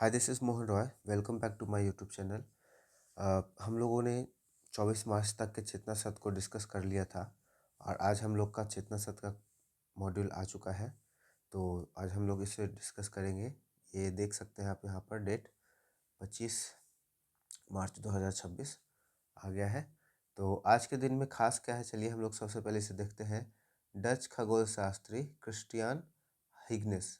Hi this is Mohan Roy. Welcome back to my YouTube channel. हम लोगों ने 24 मार्च तक के चेतना सत्र को डिस्कस कर लिया था और आज हम लोग का चेतना सत्र का मॉड्यूल आ चुका है। तो आज हम लोग इसे डिस्कस करेंगे। ये देख सकते हैं आप यहाँ पर डेट 25 मार्च 2026 आ गया है। तो आज के दिन में खास क्या है, चलिए हम लोग सबसे पहले इसे देखते हैं। डच खगोल शास्त्री क्रिस्टियन हाइग्नेस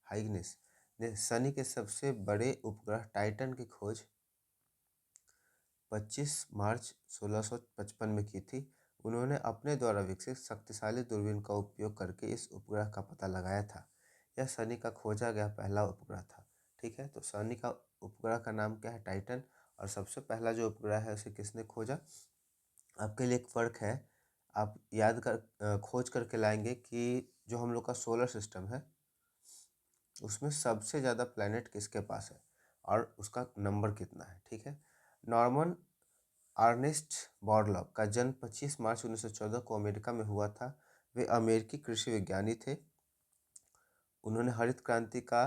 हाइग्नेस ने शनि के सबसे बड़े उपग्रह टाइटन की खोज 25 मार्च 1655 में की थी। उन्होंने अपने द्वारा विकसित शक्तिशाली दूरबीन का उपयोग करके इस उपग्रह का पता लगाया था। यह शनि का खोजा गया पहला उपग्रह था। ठीक है, तो शनि का उपग्रह का नाम क्या है? टाइटन। और सबसे पहला जो उपग्रह है उसे किसने खोजा? आपके लिए एक फ़र्क है, आप याद कर खोज करके लाएंगे कि जो हम लोग का सोलर सिस्टम है उसमें सबसे ज़्यादा प्लैनेट किसके पास है और उसका नंबर कितना है। ठीक है, नॉर्मन अर्नेस्ट बॉरलॉग का जन्म 25 मार्च 1914 को अमेरिका में हुआ था। वे अमेरिकी कृषि विज्ञानी थे। उन्होंने हरित क्रांति का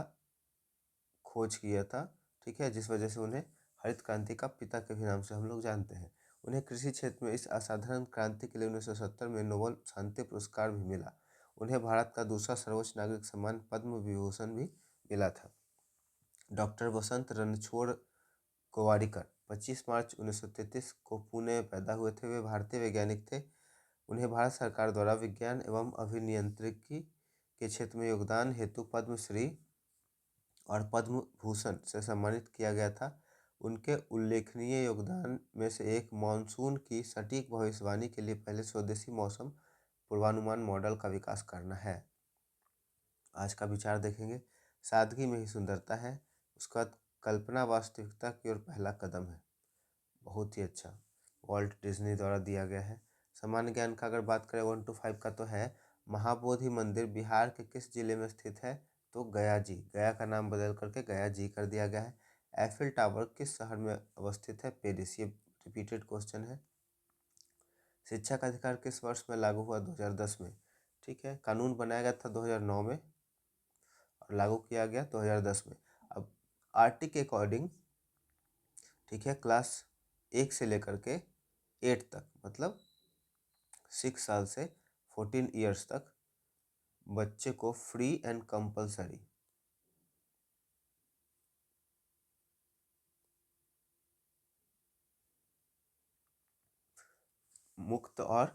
खोज किया था। ठीक है, जिस वजह से उन्हें हरित क्रांति का पिता के भी नाम से हम लोग जानते हैं। उन्हें कृषि क्षेत्र में इस असाधारण क्रांति के लिए 1970 में नोबेल शांति पुरस्कार भी मिला। उन्हें भारत का दूसरा सर्वोच्च नागरिक सम्मान पद्म विभूषण भी मिला था। डॉक्टर वसंत रणछोड़ गोवारिकर 25 मार्च 1933 को पुणे में पैदा हुए थे। वे भारतीय वैज्ञानिक थे। उन्हें भारत सरकार द्वारा विज्ञान एवं अभियांत्रिकी के क्षेत्र में योगदान हेतु पद्मश्री और पद्म भूषण से सम्मानित किया गया था। उनके उल्लेखनीय योगदान में से एक मानसून की सटीक भविष्यवाणी के लिए पहले स्वदेशी मौसम पूर्वानुमान मॉडल का विकास करना है। आज का विचार देखेंगे। सादगी में ही सुंदरता है। उसका कल्पना वास्तविकता की ओर पहला कदम है। बहुत ही अच्छा, वॉल्ट डिज्नी द्वारा दिया गया है। सामान्य ज्ञान का अगर बात करें 1 to 5 का, तो है महाबोधि मंदिर बिहार के किस जिले में स्थित है? तो गया जी। गया का नाम बदल करके गया जी कर दिया गया है। एफिल टावर किस शहर में अवस्थित है? पेरिस। ये रिपीटेड क्वेश्चन है। शिक्षा का अधिकार किस वर्ष में लागू हुआ? 2010 में। ठीक है, कानून बनाया गया था 2009 में और लागू किया गया 2010 में। अब आरटी के अकॉर्डिंग, ठीक है, क्लास 1 से लेकर के 8 तक, मतलब 6 साल से 14 ईयर्स तक बच्चे को फ्री एंड कंपलसरी मुफ्त और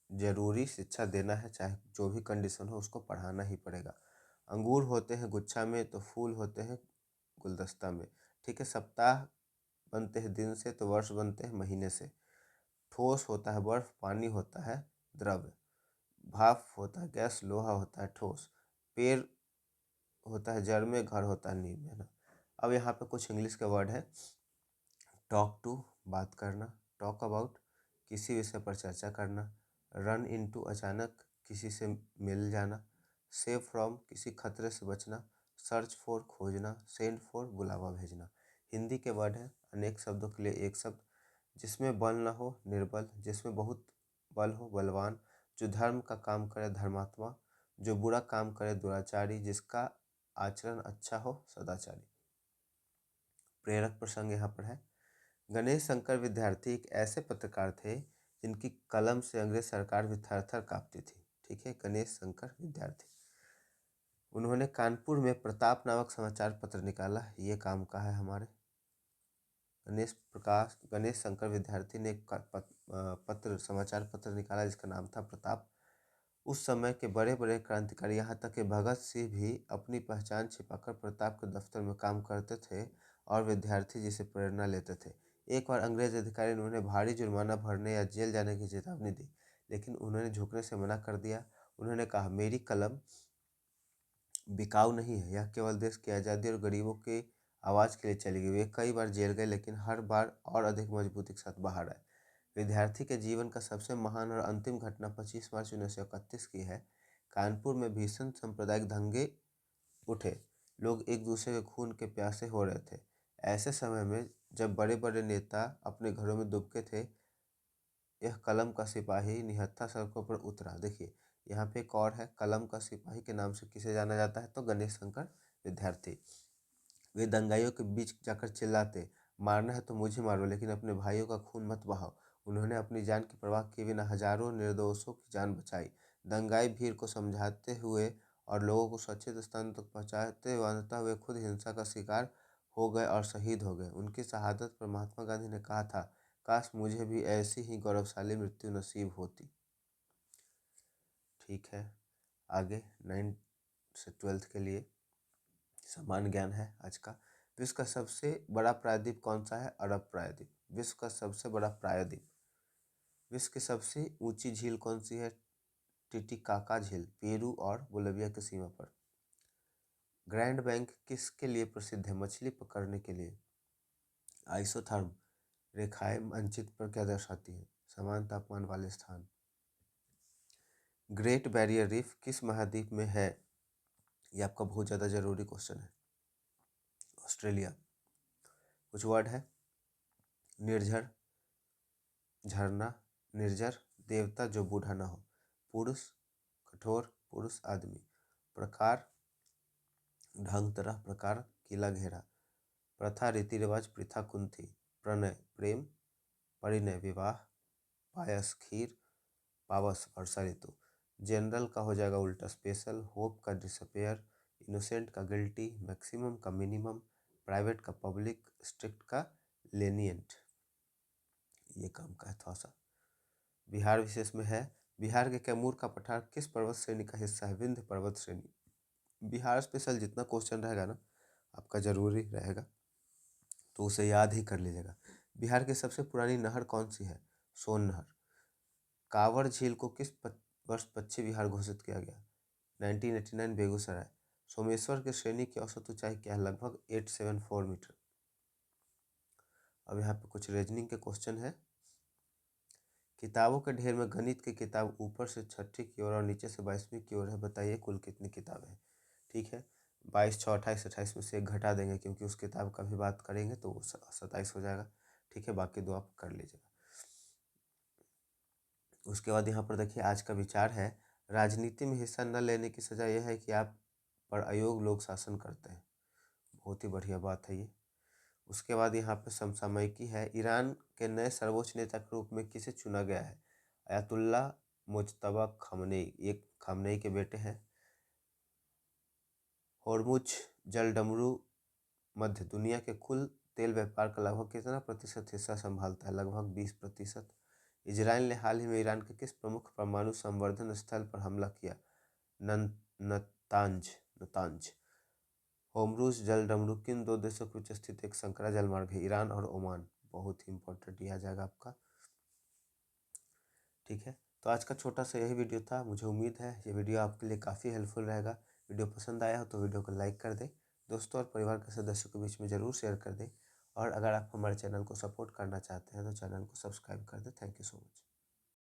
ज़रूरी शिक्षा देना है। चाहे जो भी कंडीशन हो, उसको पढ़ाना ही पड़ेगा। अंगूर होते हैं गुच्छा में तो फूल होते हैं गुलदस्ता में। ठीक है, सप्ताह बनते हैं दिन से तो वर्ष बनते हैं महीने से। ठोस होता है बर्फ, पानी होता है द्रव्य, भाप होता है गैस, लोहा होता है ठोस, पेड़ होता है जड़ में, घर होता है नींव में, है ना। अब यहाँ पे कुछ इंग्लिश के वर्ड है। टॉक टू बात करना, टॉक अबाउट किसी विषय पर चर्चा करना, रन इनटू अचानक किसी से मिल जाना, सेव फ्रॉम किसी खतरे से बचना, सर्च फॉर खोजना, सेंड फॉर बुलावा भेजना। हिंदी के वर्ड है अनेक शब्दों के लिए एक शब्द। जिसमें बल न हो निर्बल, जिसमें बहुत बल हो बलवान, जो धर्म का काम करे धर्मात्मा, जो बुरा काम करे दुराचारी, जिसका आचरण अच्छा हो सदाचारी। प्रेरक प्रसंग यहाँ पर है। गणेश शंकर विद्यार्थी एक ऐसे पत्रकार थे जिनकी कलम से अंग्रेज सरकार भी थर थर कांपती थी। ठीक है, गणेश शंकर विद्यार्थी। उन्होंने कानपुर में प्रताप नामक समाचार पत्र निकाला। ये काम का है हमारे गणेश शंकर विद्यार्थी ने एक पत्र समाचार पत्र निकाला जिसका नाम था प्रताप। उस समय के बड़े बड़े क्रांतिकारी, यहाँ तक कि भगत सिंह भी अपनी पहचान छिपाकर प्रताप के दफ्तर में काम करते थे और विद्यार्थी जिसे प्रेरणा लेते थे। एक बार अंग्रेज अधिकारी ने उन्हें भारी जुर्माना भरने या जेल जाने की चेतावनी दी, लेकिन उन्होंने झुकने से मना कर दिया। उन्होंने कहा, मेरी कलम बिकाऊ नहीं है, यह केवल देश की आज़ादी और गरीबों की आवाज़ के लिए चली गई। वे कई बार जेल गए, लेकिन हर बार और अधिक मजबूती के साथ बाहर आए। विद्यार्थी के जीवन का सबसे महान और अंतिम घटना 25 मार्च 1931 की है। कानपुर में भीषण सांप्रदायिक दंगे उठे। लोग एक दूसरे के खून के प्यासे हो रहे थे। ऐसे समय में जब बड़े बड़े नेता अपने घरों में दुबके थे, यह कलम का सिपाही निहत्था सड़कों पर उतरा। देखिए यहाँ पे एक और है, कलम का सिपाही के नाम से किसे जाना जाता है? तो गणेश शंकर विद्यार्थी। वे दंगाइयों के बीच जाकर चिल्लाते, मारना है तो मुझे मारो लेकिन अपने भाइयों का खून मत बहाओ। उन्होंने अपनी जान की परवाह किए बिना हजारों निर्दोषों की जान बचाई। दंगाई भीड़ को समझाते हुए और लोगों को सुरक्षित स्थान तक पहुंचाते हुए अंततः वे खुद हिंसा का शिकार हो गए और शहीद हो गए। उनकी शहादत पर महात्मा गांधी ने कहा था, काश मुझे भी ऐसी ही गौरवशाली मृत्यु नसीब होती। ठीक है, आगे 9 से 12 के लिए सामान्य ज्ञान है आज का। विश्व का सबसे बड़ा प्रायद्वीप कौन सा है? अरब प्रायद्वीप। विश्व का सबसे बड़ा प्रायद्वीप। विश्व की सबसे ऊंची झील कौन सी है? टिटिकाका झील, पेरू और बोलिविया की सीमा पर। ग्रैंड बैंक किसके लिए प्रसिद्ध है? मछली पकड़ने के लिए। आइसोथर्म रेखाएं मानचित्र पर क्या दर्शाती हैं? समान तापमान वाले स्थान। ग्रेट बैरियर रीफ किस महाद्वीप में है? ये आपका बहुत ज़्यादा जरूरी क्वेश्चन है। ऑस्ट्रेलिया। कुछ वर्ड है, निर्झर, झरना, निर्जर, देवता जो बूढ़ा न हो, पुरुष, कठोर, पुरुष आदमी, प्रकार, ढंग, तरह, प्रकार, किला, घेरा, प्रथा, रीति रिवाज, प्रथा, कुंथी, प्रणय, प्रेम, परिणय, विवाह, पायस, खीर, पावस, वर्षा ऋतु। जनरल का हो जाएगा उल्टा, स्पेशल, होप का डिसअपेयर, इनोसेंट का गिल्टी, मैक्सिमम का मिनिमम, प्राइवेट का पब्लिक, स्ट्रिक्ट का लेनिएंट। ये काम का है थोड़ा सा। बिहार विशेष में है, बिहार के कैमूर का पठार किस पर्वत श्रेणी का हिस्सा है? विंध्य पर्वत श्रेणी। बिहार स्पेशल जितना क्वेश्चन रहेगा ना आपका जरूरी रहेगा, तो उसे याद ही कर लीजिएगा। बिहार की सबसे पुरानी नहर कौन सी है? सोन नहर। कांवड़ झील को किस वर्ष पश्चिम बिहार घोषित किया गया? 1989, बेगूसराय। सोमेश्वर की श्रेणी की औसत ऊंचाई क्या है? लगभग 874 मीटर। अब यहाँ पे कुछ रीजनिंग के क्वेश्चन है। किताबों के ढेर में गणित की किताब ऊपर से 6ठी की ओर और नीचे से 22वीं की ओर है, बताइए कुल कितनी किताबें हैं? ठीक है, 22, 6, 28, 28 में से एक घटा देंगे क्योंकि उस किताब का भी बात करेंगे तो वो 27 हो जाएगा। ठीक है, बाकी दो आप कर लीजिएगा। उसके बाद यहाँ पर देखिए आज का विचार है, राजनीति में हिस्सा न लेने की सजा यह है कि आप पर अयोग्य लोग शासन करते हैं। बहुत ही बढ़िया बात है ये। उसके बाद यहाँ पे समसामयिकी है, ईरान के नए सर्वोच्च नेता के रूप में किसे चुना गया है? अयातुल्ला मुज्तबा खामनेई, ये खामनेई के बेटे हैं। होर्मुज जलडमरू मध्य दुनिया के कुल तेल व्यापार का लगभग कितना प्रतिशत हिस्सा संभालता है? लगभग 20%। इजराइल ने हाल ही में ईरान के किस प्रमुख परमाणु संवर्धन स्थल पर हमला किया? नतांज। होर्मुज जलडमरू किन दो देशों के बीच स्थित एक संकरा जलमार्ग है? ईरान और ओमान। बहुत ही इंपॉर्टेंट यह आ जाएगा आपका। ठीक है, तो आज का छोटा सा यही वीडियो था। मुझे उम्मीद है ये वीडियो आपके लिए काफ़ी हेल्पफुल रहेगा। वीडियो पसंद आया हो तो वीडियो को लाइक कर दें, दोस्तों और परिवार के सदस्यों के बीच में ज़रूर शेयर कर दें, और अगर आप हमारे चैनल को सपोर्ट करना चाहते हैं तो चैनल को सब्सक्राइब कर दें। Thank you so much.